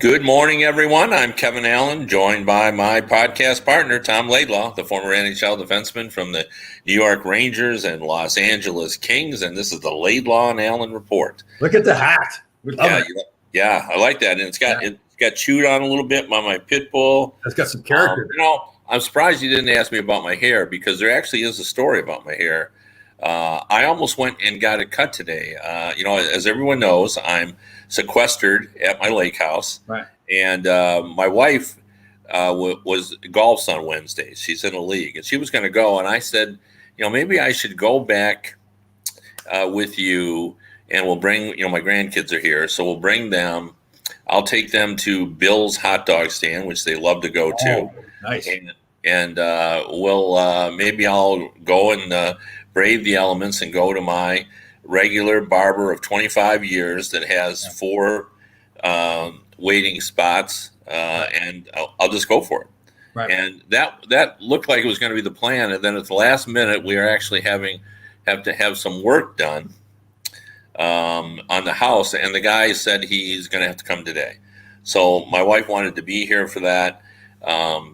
Good morning, everyone. I'm Kevin Allen, joined by my podcast partner, Tom Laidlaw, the former NHL defenseman from the New York Rangers and Los Angeles Kings. And this is the Laidlaw and Allen Report. Look at the hat. We love it. Yeah, I like that. And it's got chewed on a little bit by my pit bull. It's got some character. I'm surprised you didn't ask me about my hair, because there actually is a story about my hair. I almost went and got it cut today. As everyone knows, I'm sequestered at my lake house. Right. And my wife was golfs on Wednesdays. She's in a league, and she was going to go. And I said, maybe I should go back with you, and we'll bring, my grandkids are here, so we'll bring them. I'll take them to Bill's hot dog stand, which they love to go to. Oh, nice. And maybe I'll go and brave the elements and go to my regular barber of 25 years that has 4 waiting spots, and I'll just go for it. Right. And that looked like it was going to be the plan, and then at the last minute, we are actually have to have some work done on the house, and the guy said he's going to have to come today. So my wife wanted to be here for that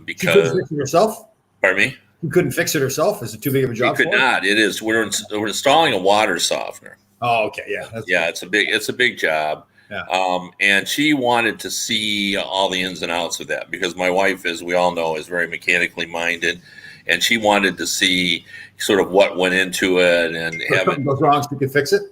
because she couldn't fix it herself. Pardon me? You couldn't fix it herself? Is it too big of a job? She could not. It is. We're installing a water softener. Oh, okay, yeah. It's a big job. Yeah. And she wanted to see all the ins and outs of that, because my wife, as we all know, is very mechanically minded, and she wanted to see sort of what went into it and If something goes wrong, so you can fix it.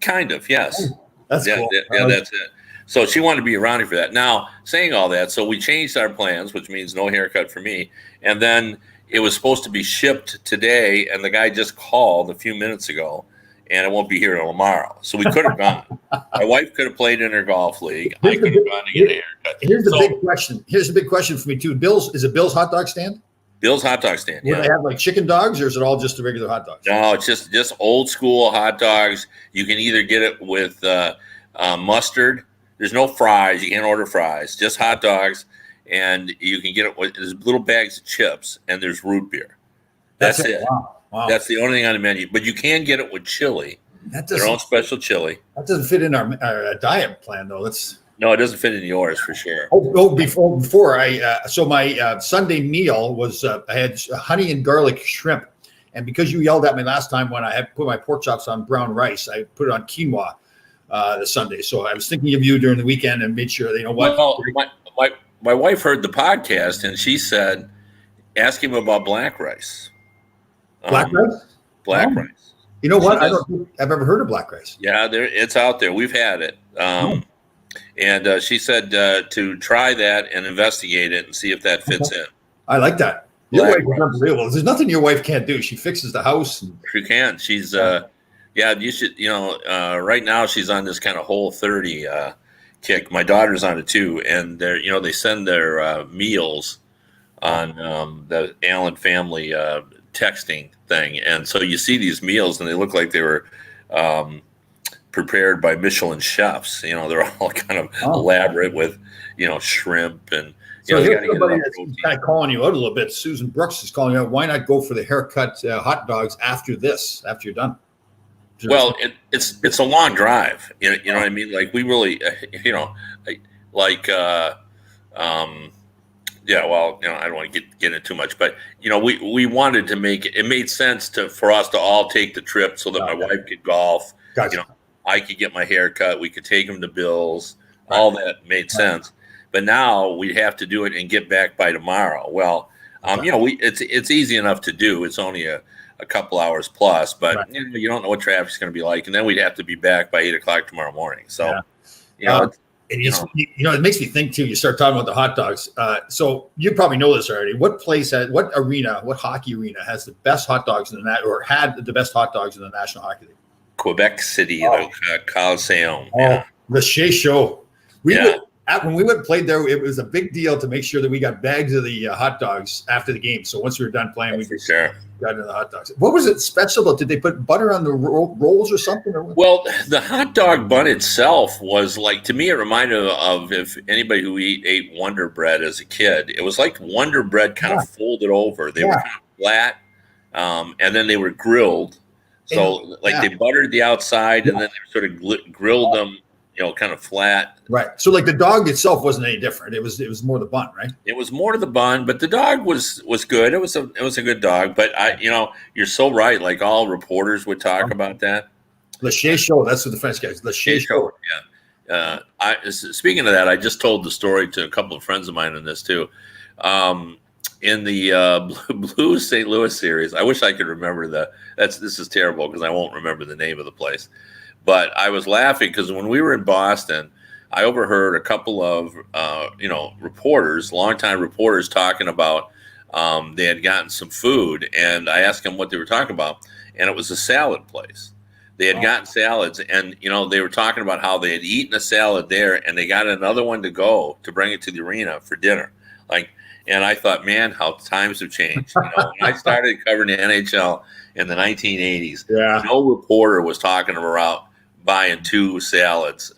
Kind of, yes. That's cool. That's it. So she wanted to be around here for that. Now, saying all that, so we changed our plans, which means no haircut for me. And then it was supposed to be shipped today, and the guy just called a few minutes ago, and it won't be here till tomorrow. So we could have gone. My wife could have played in her golf league. I could have gone to get a haircut. Here's the big question. Here's the big question for me too. Is it Bill's hot dog stand? Bill's hot dog stand. Would they have like chicken dogs, or is it all just the regular hot dogs? No, it's just old school hot dogs. You can either get it with mustard. There's no fries. You can't order fries. Just hot dogs, and you can get it with there's little bags of chips, and there's root beer. That's it. Wow. That's the only thing on the menu. But you can get it with chili. Their own special chili. That doesn't fit in our diet plan, though. No, it doesn't fit in yours for sure. Before my Sunday meal was I had honey and garlic shrimp, and because you yelled at me last time when I had put my pork chops on brown rice, I put it on quinoa this Sunday. So I was thinking of you during the weekend and made sure what. Well, my wife heard the podcast, and she said, "Ask him about black rice." Black rice. Black rice. You know what? I don't think I've ever heard of black rice. Yeah, it's out there. We've had it. And she said to try that and investigate it and see if that fits in. I like that. Your wife is unbelievable. There's nothing your wife can't do. She fixes the house. She can. She's you should, right now she's on this kind of Whole30 kick. My daughter's on it too, and they send their meals on the Allen family texting thing, and so you see these meals and they look like they were prepared by Michelin chefs. They're all kind of elaborate with shrimp and so here's somebody that's kind of calling you out a little bit. Susan Brooks is calling you out. Why not go for the haircut hot dogs after you're done? Well, it's a long drive. You know what I mean? Like we really well, I don't want to get into too much, but we wanted to make it made sense for us to all take the trip so that my wife could golf. Gotcha. I could get my hair cut. We could take him to Bill's. Right. All that made sense. But now we'd have to do it and get back by tomorrow. Well, it's easy enough to do. It's only a couple hours plus, but you don't know what traffic's going to be like, and then we'd have to be back by 8:00 tomorrow morning. So, it makes me think too. You start talking about the hot dogs. So you probably know this already. What hockey arena has the best hot dogs in or had the best hot dogs in the National Hockey League? Quebec City, the Coliseum. The Shea Show. When we went and played there, it was a big deal to make sure that we got bags of the hot dogs after the game. So once we were done playing, we got into the hot dogs. What was it special about? Did they put butter on the rolls or something? Well, the hot dog bun itself was like, to me, it reminded of if anybody who ate Wonder Bread as a kid. It was like Wonder Bread kind of folded over. They were kind of flat, and then they were grilled. So they buttered the outside and then they sort of grilled them kind of flat. Right. So like the dog itself wasn't any different. It was more the bun, right? It was more to the bun, but the dog was good. It was a good dog. But you're so right. Like all reporters would talk about that. Lachey Show. That's what the French guys. Lachey Show. Speaking of that, I just told the story to a couple of friends of mine in this too. In the Blue St. Louis series, I wish I could remember this is terrible because I won't remember the name of the place. But I was laughing because when we were in Boston, I overheard a couple of reporters, longtime reporters, talking about they had gotten some food, and I asked them what they were talking about, and it was a salad place. They had gotten salads, and they were talking about how they had eaten a salad there, and they got another one to go to bring it to the arena for dinner. And I thought, man, how times have changed. When I started covering the NHL in the 1980s, no reporter was talking about buying two salads,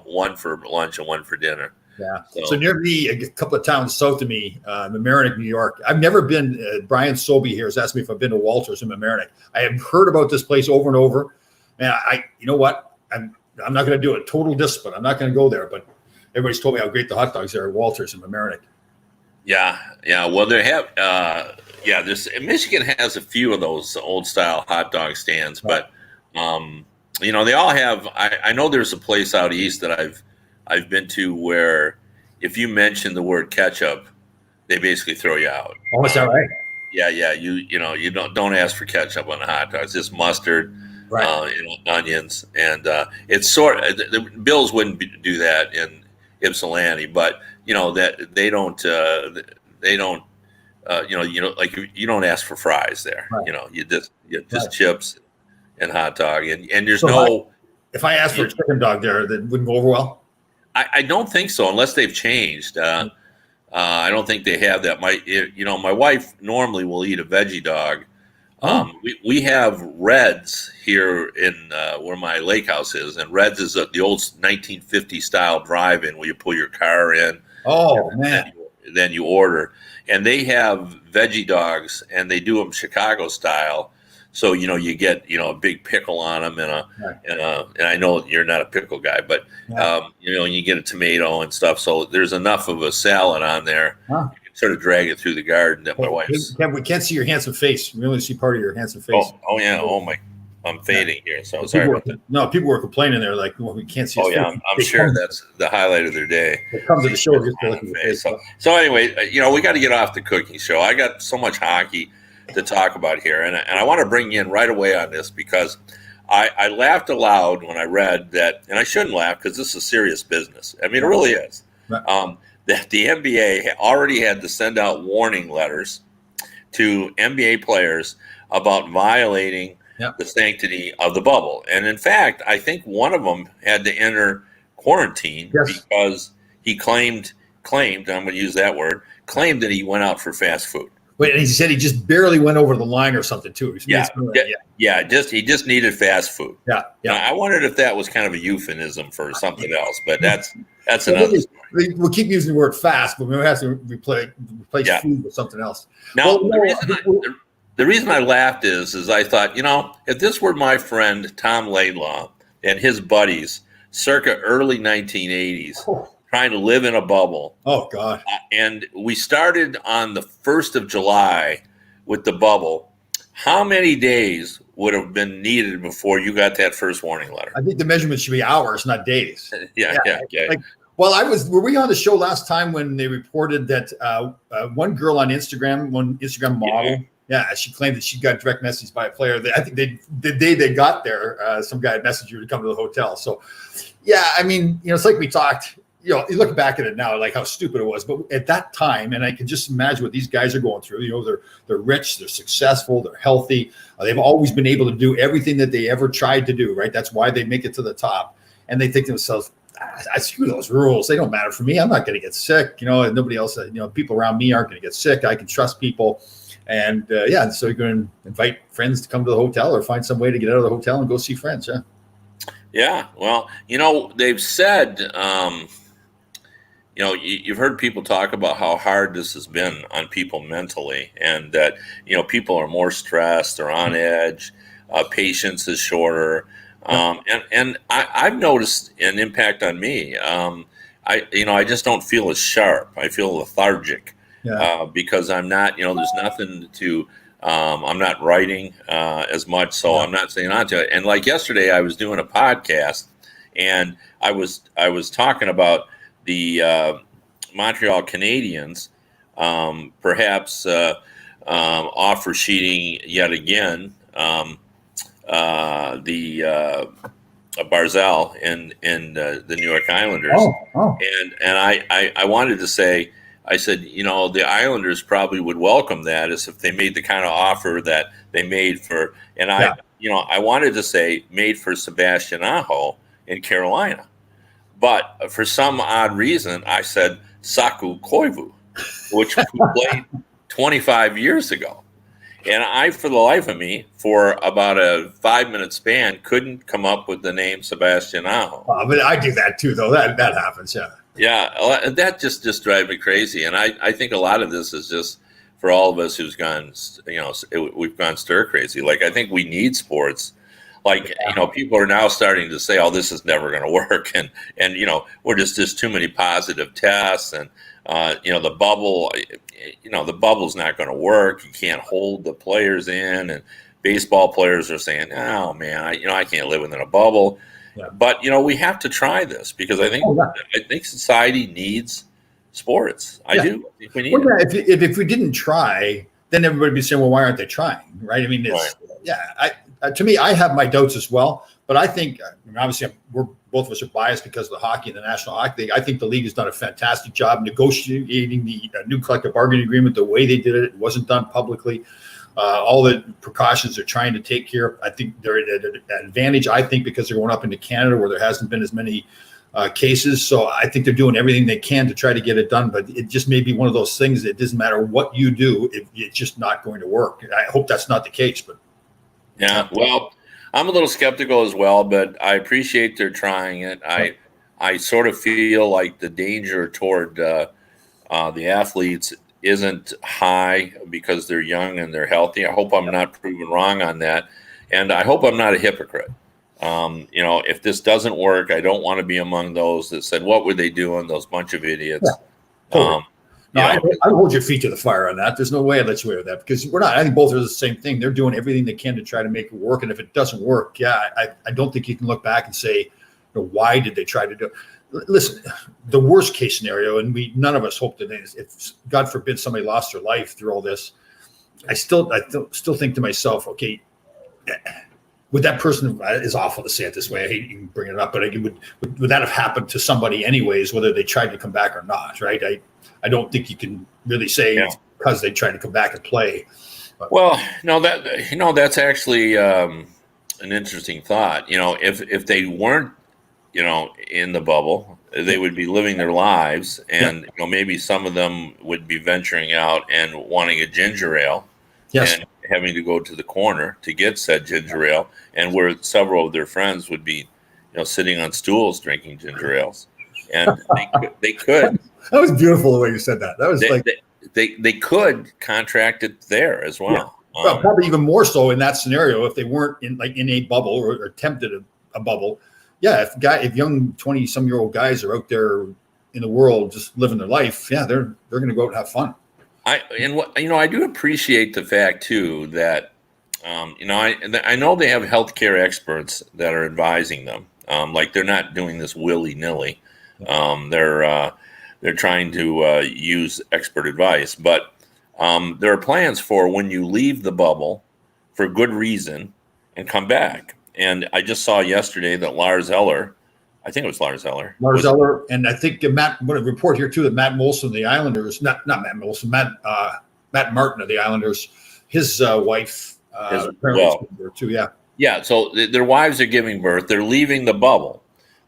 one for lunch and one for dinner. Yeah. So near me, a couple of towns south of me, Mamaroneck, New York. I've never been. Brian Sobey here has asked me if I've been to Walters in Mamaroneck. I have heard about this place over and over. And you know what? I'm not going to do it. Total discipline. I'm not going to go there. But everybody's told me how great the hot dogs are at Walters in Mamaroneck. Yeah. Well, they have. Michigan has a few of those old style hot dog stands, but they all have. I know there's a place out east that I've been to where if you mention the word ketchup, they basically throw you out. Oh, is that right? Yeah. You don't ask for ketchup on a hot dog. It's just mustard, onions, and it's the Bills wouldn't do that in Ypsilanti, but that they don't like you don't ask for fries there. Right. You just chips and hot dog, and there's if I ask for a chicken dog there, that wouldn't go over well. I don't think so, unless they've changed. I don't think they have that. My wife normally will eat a veggie dog. We have Reds here in where my lake house is, and Reds is the old 1950 style drive-in where you pull your car in. Oh man! Then you order, and they have veggie dogs, and they do them Chicago style. So you get a big pickle on them, and I know you're not a pickle guy, but you get a tomato and stuff. So there's enough of a salad on there. Huh. You can sort of drag it through the garden. That my wife's. We can't see your handsome face. We only see part of your handsome face. Oh yeah. Oh my. I'm fading here, so sorry about that. No, people were complaining. They're like, "Well, we can't see." Oh yeah, I'm sure that's the highlight of their day. It comes to the show just to look at your face. So anyway, we got to get off the cooking show. I got so much hockey to talk about here, and I want to bring you in right away on this because I laughed aloud when I read that, and I shouldn't laugh because this is serious business. I mean, it really is. Right. That the NBA already had to send out warning letters to NBA players about violating the sanctity of the bubble. And in fact, I think one of them had to enter quarantine because he claimed, and I'm going to use that word, claimed that he went out for fast food. Wait, and he said he just barely went over the line or something too. He just needed fast food. Yeah. Now, I wondered if that was kind of a euphemism for something else, but that's another story. We'll keep using the word fast, but we have to replace food with something else. Now, the reason I laughed is I thought, if this were my friend Tom Laidlaw and his buddies circa early 1980s trying to live in a bubble. Oh, God. And we started on the 1st of July with the bubble. How many days would have been needed before you got that first warning letter? I think the measurement should be hours, not days. Yeah. Were we on the show last time when they reported that one girl on Instagram, one Instagram model, she claimed that she got direct messaged by a player. I think the day they got there, some guy messaged her to come to the hotel. So, I mean, it's like we talked. You look back at it now, like how stupid it was. But at that time, and I can just imagine what these guys are going through. They're rich, they're successful, they're healthy. They've always been able to do everything that they ever tried to do. Right? That's why they make it to the top. And they think to themselves, I screw those rules. They don't matter for me. I'm not going to get sick. And nobody else. People around me aren't going to get sick. I can trust people. And so you're going to invite friends to come to the hotel or find some way to get out of the hotel and go see friends. Yeah. Yeah. Well, they've said. You've heard people talk about how hard this has been on people mentally, and that people are more stressed, they're on edge, patience is shorter, And I've noticed an impact on me. I just don't feel as sharp. I feel lethargic because I'm not, there's nothing to, I'm not writing as much, so I'm not staying on to it. And like yesterday, I was doing a podcast, and I was talking about the Montreal Canadiens, perhaps offer sheeting yet again. The Barzal in the New York Islanders, and I wanted to say, I said, the Islanders probably would welcome that as if they made the kind of offer that they made for, and I wanted to say made for Sebastian Aho in Carolina, but for some odd reason I said Saku Koivu, which played 25 years ago. And I, for the life of me, for about a 5-minute span, couldn't come up with the name Sebastian Aho. But I do that too, though. That happens, yeah. Yeah, that just drives me crazy. And I think a lot of this is just for all of us who's gone, we've gone stir crazy. Like, I think we need sports. Like, people are now starting to say, oh, this is never going to work. And we're just too many positive tests. And, the bubble, the bubble's not going to work. You can't hold the players in. And baseball players are saying, oh, man, I can't live within a bubble. Yeah. But, we have to try this because I think society needs sports. I do. I think we need it. If we didn't try, then everybody would be saying, well, why aren't they trying? Right? I mean, to me, I have my doubts as well. But I think, obviously, both of us are biased because of the hockey and the National Hockey League. I think the league has done a fantastic job negotiating the new collective bargaining agreement the way they did it. It wasn't done publicly. All the precautions they're trying to take care. I think they're at an advantage, because they're going up into Canada where there hasn't been as many cases. So I think they're doing everything they can to try to get it done. But it just may be one of those things that it doesn't matter what you do, it's just not going to work. I hope that's not the case. But yeah, well, I'm a little skeptical as well, but I appreciate they're trying it. I sort of feel like the danger toward the athletes isn't high because they're young and they're healthy. I hope I'm not proven wrong on that. And I hope I'm not a hypocrite. If this doesn't work, I don't want to be among those that said, what were they doing? Those bunch of idiots. Yeah, totally. I hold your feet to the fire on that. There's no way I'd let you away with that because we're not. I think both are the same thing. They're doing everything they can to try to make it work. And if it doesn't work, I don't think you can look back and say, why did they try to do it? Listen, the worst case scenario, and none of us hope that if God forbid somebody lost their life through all this, I still think to myself, okay, would that person, is awful to say it this way, I hate even bringing it up, but would that have happened to somebody anyways, whether they tried to come back or not, right? I don't think you can really say because they tried to come back and play. But. Well, no, that's actually an interesting thought. If they weren't, in the bubble, they would be living their lives, and maybe some of them would be venturing out and wanting a ginger ale, and having to go to the corner to get said ginger ale, and where several of their friends would be, sitting on stools drinking ginger ales, and they could. That was beautiful the way you said that. That was they could contract it there as well. Yeah. Well, probably even more so in that scenario if they weren't in a bubble or attempted a bubble. Yeah, if young 20-some-year-old guys are out there in the world just living their life, they're going to go out and have fun. I do appreciate the fact too that I know they have healthcare experts that are advising them. Like they're not doing this willy-nilly. They're trying to use expert advice, but there are plans for when you leave the bubble for good reason and come back. And I just saw yesterday that Lars Eller, I think it was Lars Eller. And I think Matt, what a report here too, that Matt Molson of the Islanders, not Matt Molson, Matt Martin of the Islanders, his wife apparently is there too. Yeah. Yeah. So their wives are giving birth. They're leaving the bubble.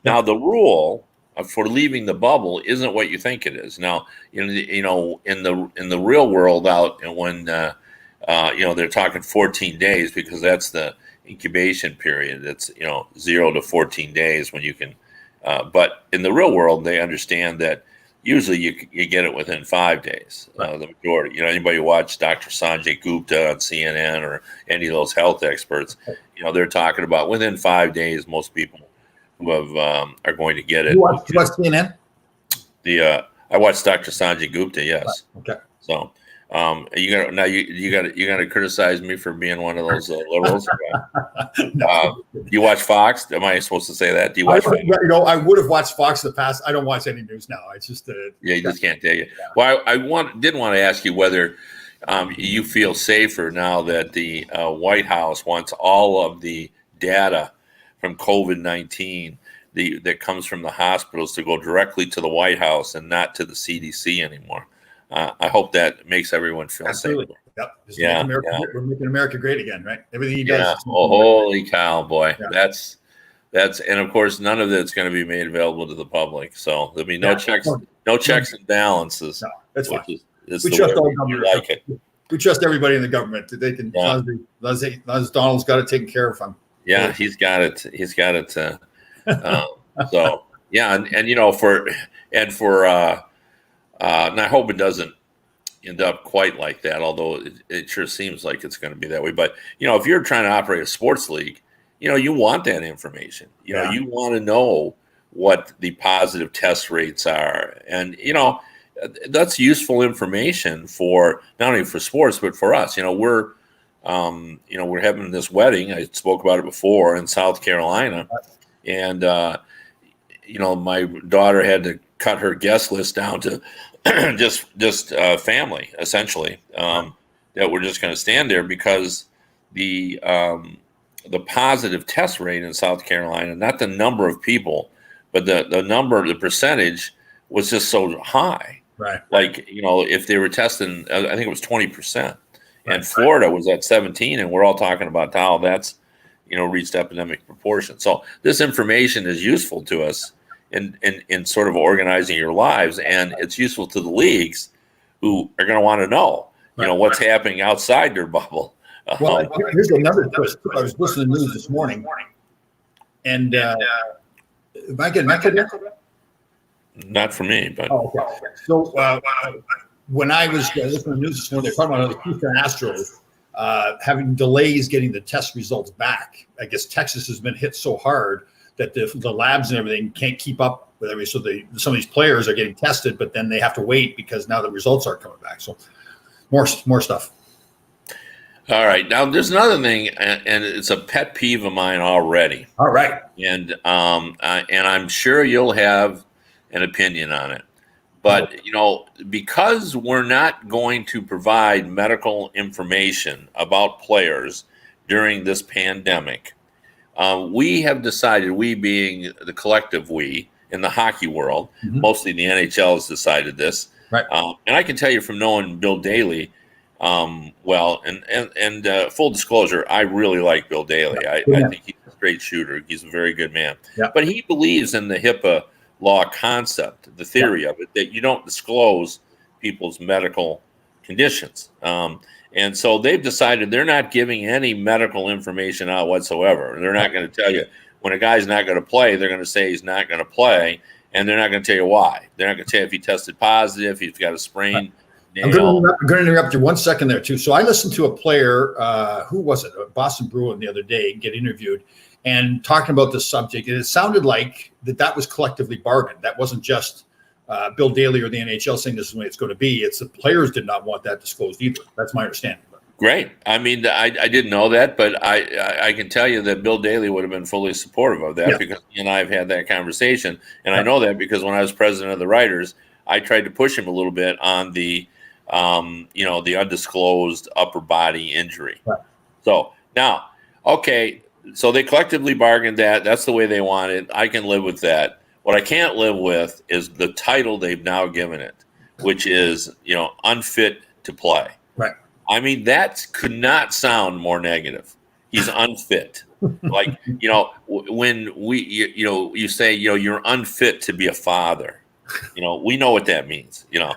Now the rule for leaving the bubble isn't what you think it is. Now, in the real world out, and when they're talking 14 days because that's the incubation period. It's 0 to 14 days when you can. But in the real world, they understand that usually you get it within 5 days. Right. The majority. Anybody watch Dr. Sanjay Gupta on CNN or any of those health experts, they're talking about within 5 days, most people who have are going to get it. You watch CNN? I watched Dr. Sanjay Gupta. Yes. Okay. So you got to criticize me for being one of those liberals. No. Do you watch Fox? Am I supposed to say that? Do you watch? I would have watched Fox in the past. I don't watch any news now. It's just you just can't tell you. Well, I did want to ask you whether you feel safer now that the White House wants all of the data from COVID-19 that comes from the hospitals to go directly to the White House and not to the CDC anymore. I hope that makes everyone feel safer. Yep. We're making America great again, right? Everything he does. Yeah. Oh, holy cow, boy. Yeah. That's and of course none of it's going to be made available to the public. So there'll be no checks and balances. No, that's fine. We trust all government. like it. We trust everybody in the government that they can. As long as Donald's got it taken care of him. Yeah, he's got it. He's got it. So yeah, and for and I hope it doesn't end up quite like that, although it sure seems like it's going to be that way. But if you're trying to operate a sports league, you want that information. You want to know what the positive test rates are, and that's useful information for not only for sports but for us. We're having this wedding. I spoke about it before in South Carolina, and my daughter had to cut her guest list down to just family, essentially, that we're just going to stand there because the positive test rate in South Carolina, not the number of people, but the percentage was just so high. Right. Like, if they were testing, I think it was 20%, and Florida was at 17%, and we're all talking about how that's, reached epidemic proportions. So this information is useful to us in sort of organizing your lives, and it's useful to the leagues who are going to want to know, what's happening outside their bubble. Well, here's another twist. I was listening to the news this morning, and am I getting echoed there? Not for me, but okay. So when I was listening to the news this morning, they're talking about the Houston Astros having delays getting the test results back. I guess Texas has been hit so hard that the labs and everything can't keep up with everything. So some of these players are getting tested, but then they have to wait because now the results aren't coming back. So more stuff. All right. Now there's another thing, and it's a pet peeve of mine already. All right. And I'm sure you'll have an opinion on it. But, because we're not going to provide medical information about players during this pandemic, we have decided, we being the collective we in the hockey world, mostly the NHL has decided this. Right. And I can tell you from knowing Bill Daly, well, and full disclosure, I really like Bill Daly. I think he's a straight shooter. He's a very good man. Yeah. But he believes in the HIPAA law concept, the theory of it, that you don't disclose people's medical conditions. And so they've decided they're not giving any medical information out whatsoever. They're not going to tell you when a guy's not going to play, they're going to say he's not going to play, and they're not going to tell you why. They're not going to tell you if he tested positive, if he's got a sprain. I'm going to interrupt you 1 second there, too. So I listened to a player, who was it, a Boston Bruin the other day, get interviewed and talking about this subject. And it sounded like that was collectively bargained. That wasn't just Bill Daly or the NHL saying this is the way it's going to be. It's the players did not want that disclosed either. That's my understanding. Great. I mean, I didn't know that, but I can tell you that Bill Daly would have been fully supportive of that because he and I have had that conversation. And I know that because when I was president of the writers, I tried to push him a little bit on the the undisclosed upper body injury. Right. So now, okay, so they collectively bargained that. That's the way they want it. I can live with that. What I can't live with is the title they've now given it, which is, unfit to play. Right. I mean, that could not sound more negative. He's unfit. Like, when you say, you're unfit to be a father, we know what that means. You're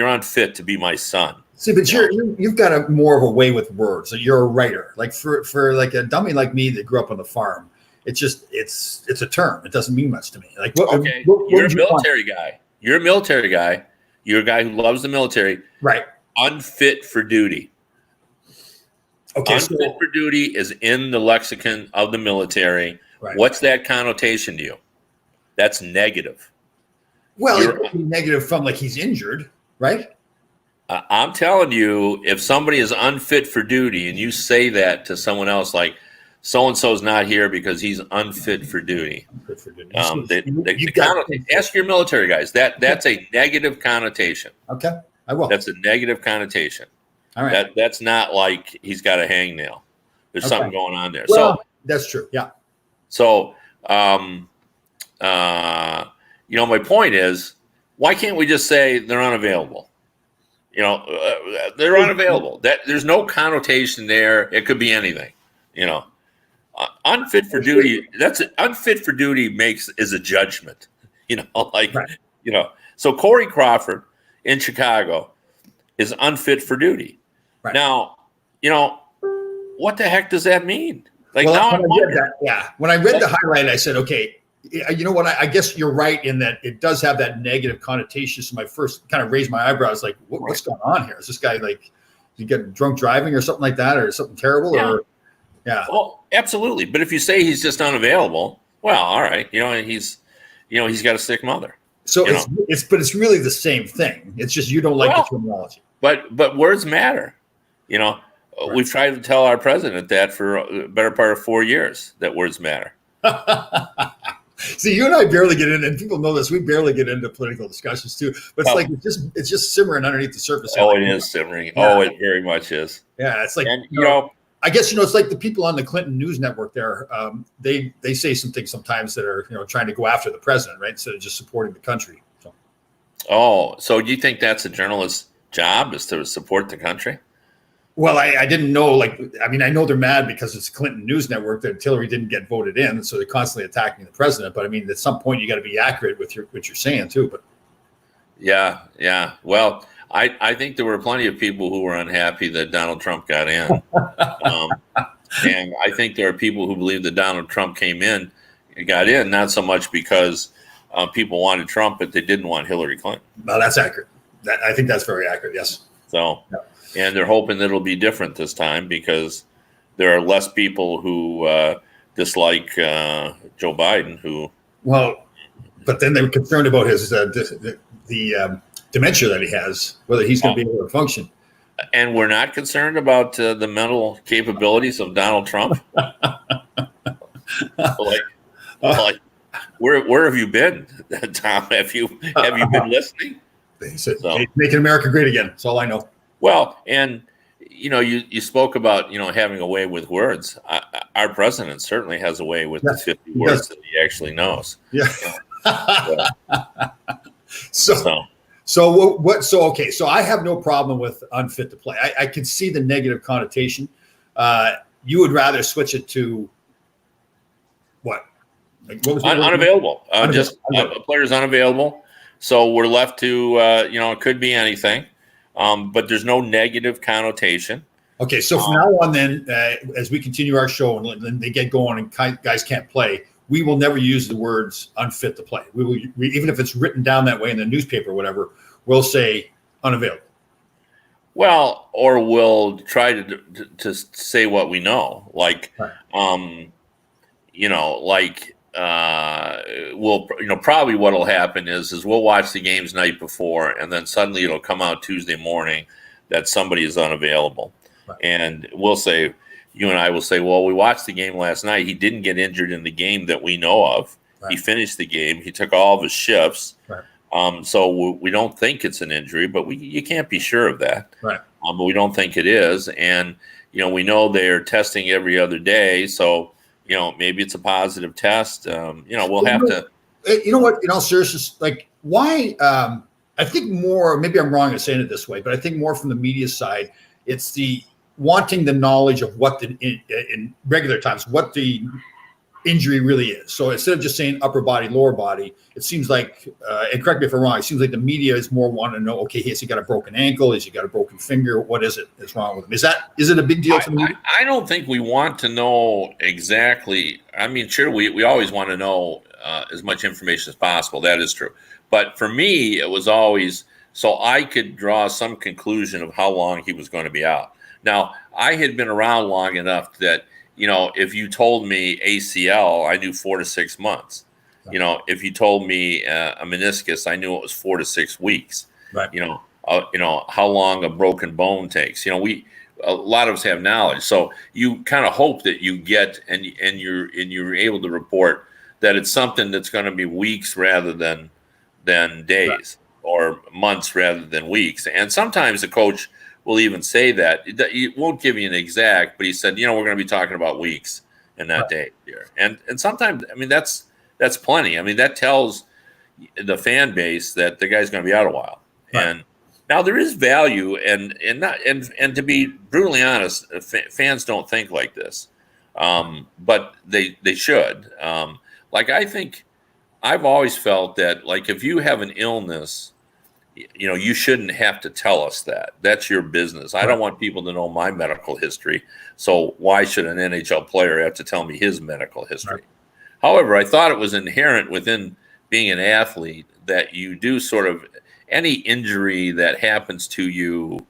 unfit to be my son. See, but you've got more of a way with words. You're a writer. Like for like a dummy like me that grew up on the farm, it's just it's a term. It doesn't mean much to me. Like, you're a military guy. You're a military guy. You're a guy who loves the military. Right. Unfit for duty. Okay, Unfit so for duty is in the lexicon of the military. right. What's that connotation to you? That's negative. Well, it You're, could be negative from like he's injured, right? I'm telling you, if somebody is unfit for duty and you say that to someone else, like so and so's not here because he's unfit for duty, Good for goodness. the You've got ask your military guys. That's a negative connotation. okay. I will. That's a negative connotation. All right. That's not like he's got a hangnail. There's Okay. something going on there. Well, that's true. Yeah. So, my point is, why can't we just say they're unavailable? They're unavailable. That there's no connotation there. It could be anything. Unfit for duty. That's unfit for duty is a judgment. Right. So Corey Crawford in Chicago is unfit for duty. Right. Now, what the heck does that mean? Like Well, now when I'm I read wondering. that, yeah. When I read the highlight, I said, okay, you know what? I guess you're right in that it does have that negative connotation. So my first kind of raised my eyebrows, like, what's going on here? Is this guy like, you get drunk driving or something like that, or something terrible? Yeah. Or yeah. Well, absolutely. But if you say he's just unavailable, well, all right. He's got a sick mother. So it's really the same thing. It's just you don't like the terminology. But words matter. We've tried to tell our president that for a better part of 4 years that words matter. See, you and I barely get in, and people know this. We barely get into political discussions too. But it's just simmering underneath the surface. Oh, it is simmering. Yeah. Oh, it very much is. Yeah, it's like And I guess it's like the people on the Clinton News Network. There, they say some things sometimes that are trying to go after the president, right, instead of just supporting the country. So do you think that's a journalist's job, is to support the country? Well, I didn't know. I know they're mad because it's Clinton News Network that Hillary didn't get voted in, so they're constantly attacking the president. But I mean, at some point, you got to be accurate with what you're saying too. But yeah. Well, I think there were plenty of people who were unhappy that Donald Trump got in, and I think there are people who believe that Donald Trump got in, not so much because people wanted Trump, but they didn't want Hillary Clinton. No, that's accurate. I think that's very accurate. Yes. So. Yeah. And they're hoping that it'll be different this time because there are less people who dislike Joe Biden. But then they were concerned about his the dementia that he has, whether he's going to be able to function. And we're not concerned about the mental capabilities of Donald Trump. Where have you been, Tom? Have you been listening? They said, making America great again. That's all I know. Well, and you spoke about having a way with words. Our president certainly has a way with the 50 words that he actually knows. Yeah. So I have no problem with unfit to play. I can see the negative connotation. You would rather switch it to what? What was unavailable? Just a player's unavailable. So we're left to it could be anything. But there's no negative connotation. Okay, so from now on, then, as we continue our show and then they get going and guys can't play, we will never use the words unfit to play. We will, even if it's written down that way in the newspaper or whatever, we'll say unavailable. Well, or we'll try to say what we know, like, right. We'll probably what'll happen is we'll watch the games night before, and then suddenly it'll come out Tuesday morning that somebody is unavailable, right. And you and I will say, well, we watched the game last night. He didn't get injured in the game that we know of. Right. He finished the game. He took all of his shifts. Right. So we don't think it's an injury, but you can't be sure of that. Right. But we don't think it is, and we know they're testing every other day, so. Maybe it's a positive test. We'll have to. You know what? In all seriousness, like why? I think more. Maybe I'm wrong in saying it this way, but I think more from the media side, it's the wanting the knowledge of what in regular times what the injury really is. So instead of just saying upper body, lower body, it seems like, and correct me if I'm wrong, it seems like the media is more wanting to know, okay, has he got a broken ankle? Has he got a broken finger? What is it that's wrong with him? Is it a big deal to the media? I don't think we want to know exactly. I mean, sure, we always want to know as much information as possible. That is true. But for me, it was always so I could draw some conclusion of how long he was going to be out. Now, I had been around long enough that, if you told me ACL, I knew 4 to 6 months. If you told me a meniscus, I knew it was 4 to 6 weeks. Right. How long a broken bone takes. A lot of us have knowledge, so you kind of hope that you get and you're able to report that it's something that's going to be weeks rather than days, right, or months rather than weeks. And sometimes the coach will even say that. He won't give you an exact, but he said, we're going to be talking about weeks in that day here. And sometimes, that's plenty. That tells the fan base that the guy's going to be out a while. Right. And now there is value, and to be brutally honest, fans don't think like this, but they should. I think I've always felt that, if you have an illness, you shouldn't have to tell us that. That's your business. I don't want people to know my medical history. So why should an NHL player have to tell me his medical history? Right. However, I thought it was inherent within being an athlete that you do sort of any injury that happens to you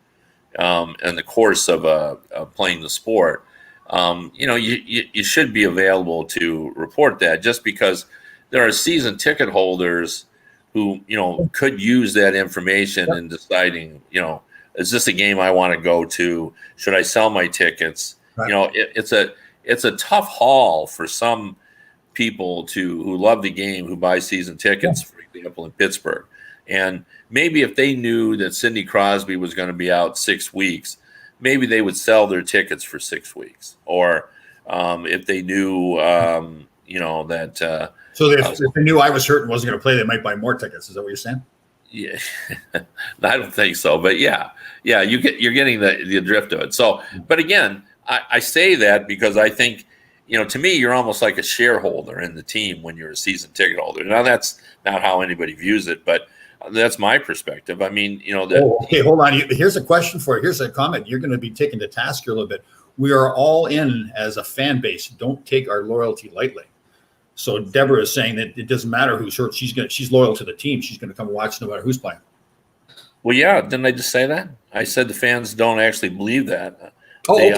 in the course of playing the sport. You should be available to report that, just because there are season ticket holders who, could use that information in deciding, is this a game I want to go to? Should I sell my tickets? Right. It's a tough haul for some people who love the game, who buy season tickets, for example, in Pittsburgh. And maybe if they knew that Sidney Crosby was going to be out 6 weeks, maybe they would sell their tickets for 6 weeks. Or if they knew, that. So if they knew I was hurt and wasn't going to play, they might buy more tickets. Is that what you're saying? Yeah, I don't think so. But yeah, you're getting the drift of it. So, but again, I say that because I think, to me, you're almost like a shareholder in the team when you're a season ticket holder. Now, that's not how anybody views it, but that's my perspective. Okay, hold on. Here's a question for you. Here's a comment. You're going to be taken to task here a little bit. We are all in as a fan base. Don't take our loyalty lightly. So Deborah is saying that it doesn't matter who's hurt. She's loyal to the team. She's going to come watch no matter who's playing. Well, yeah. Didn't I just say that? I said the fans don't actually believe that. Okay.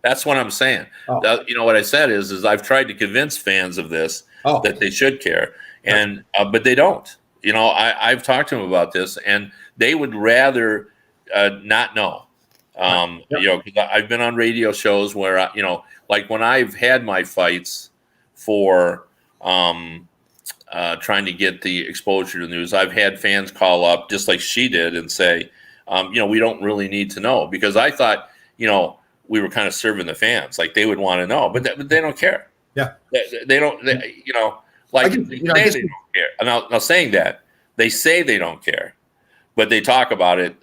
That's what I'm saying. Oh. What I said is I've tried to convince fans of this, that they should care, and but they don't. I've talked to them about this, and they would rather not know. Because I've been on radio shows where like when I've had my fights for trying to get the exposure to the news, I've had fans call up just like she did and say, we don't really need to know, because I thought, we were kind of serving the fans, like they would want to know, but they don't care. Yeah, they don't. They don't care. Now, saying that, they say they don't care, but they talk about it,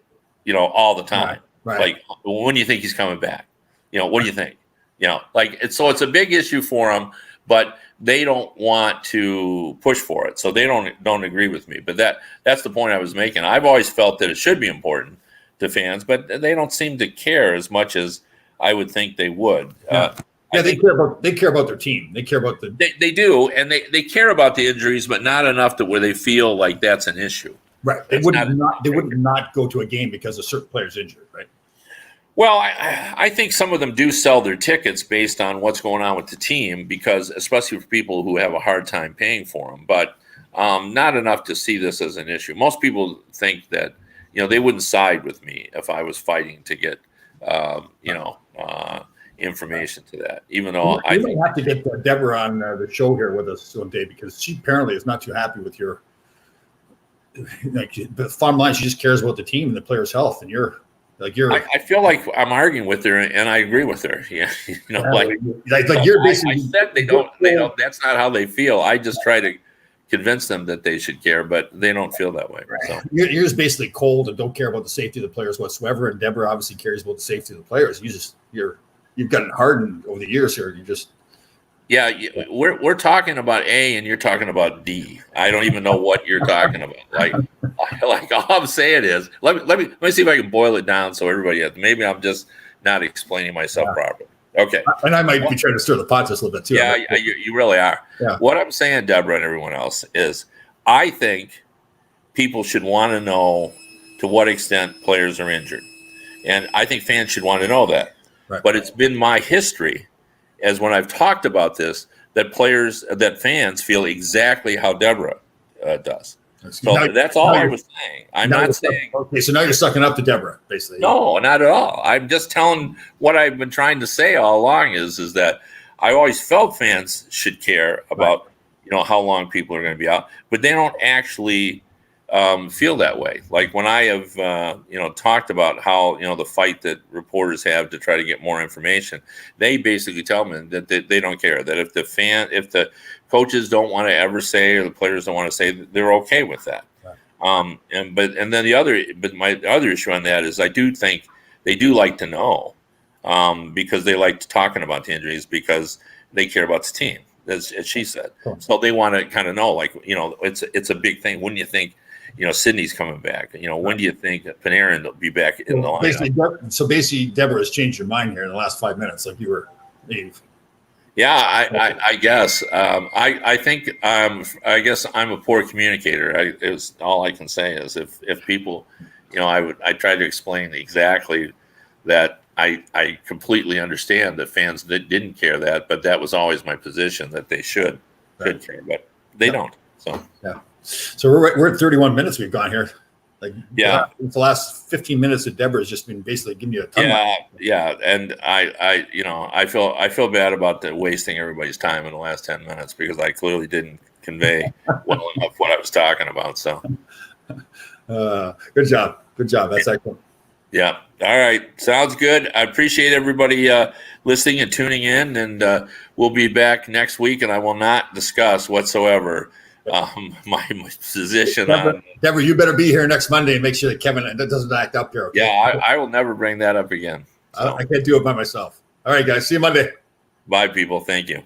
all the time. Right. Like, when do you think he's coming back? What do you think? It's a big issue for them, but they don't want to push for it, so they don't agree with me. But that's the point I was making. I've always felt that it should be important to fans, but they don't seem to care as much as I would think they would. They care about their team. They care about they do, and they care about the injuries, but not enough to where they feel like that's an issue. Right. They would not go to a game because a certain player's injured, right? Well, I think some of them do sell their tickets based on what's going on with the team, because especially for people who have a hard time paying for them, but not enough to see this as an issue. Most people think that, they wouldn't side with me if I was fighting to get, information to that, even though I might have to get Deborah on the show here with us someday, because she apparently is not too happy with your, the bottom line, she just cares about the team and the player's health, and I feel like I'm arguing with her, and I agree with her. Yeah, you're basically. I said they don't. That's not how they feel. I just try to convince them that they should care, but they don't feel that way. Right. So. You're just basically cold and don't care about the safety of the players whatsoever. And Deborah obviously cares about the safety of the players. You've gotten hardened over the years here. Yeah, we're talking about A, and you're talking about D. I don't even know what you're talking about. Like all I'm saying is, let me see if I can boil it down so everybody has. Maybe I'm just not explaining myself properly. Okay. And I might be trying to stir the pot just a little bit too. Yeah, you really are. Yeah. What I'm saying, Deborah, and everyone else, is I think people should want to know to what extent players are injured. And I think fans should want to know that. Right. But it's been my history, as when I've talked about this, that fans feel exactly how Deborah does. So that's all I was saying. I'm not saying. Okay, so now you're sucking up to Deborah, basically. No, not at all. I'm just telling what I've been trying to say all along is that I always felt fans should care about, how long people are going to be out, but they don't actually feel that way. Like when I have, talked about how, the fight that reporters have to try to get more information, they basically tell me that they don't care, that if the coaches don't want to ever say, or the players don't want to say, they're okay with that. Right. But my other issue on that is I do think they do like to know, because they like talking about the injuries because they care about the team, as she said. Cool. So they want to kind of know, like, it's a big thing. Wouldn't you think, Sydney's coming back? When do you think Panarin will be back in the lineup? So basically, Deborah has changed your mind here in the last 5 minutes, like you were naive. Yeah, I guess. I think I guess I'm a poor communicator. All I can say is if people, I try to explain exactly that I completely understand that fans didn't care that, but that was always my position, that they should care, but they don't. So yeah. So we're at 31 minutes. We've gone here. Like, yeah, the last 15 minutes of Deborah has just been basically giving you a ton. Yeah, and I feel bad about wasting everybody's time in the last 10 minutes because I clearly didn't convey well enough what I was talking about. So, good job. That's excellent. Yeah. All right. Sounds good. I appreciate everybody listening and tuning in, and we'll be back next week. And I will not discuss whatsoever my position on Deborah. You better be here next Monday and make sure that Kevin doesn't act up here. Okay? Yeah, I will never bring that up again. So. I can't do it by myself. All right, guys. See you Monday. Bye, people. Thank you.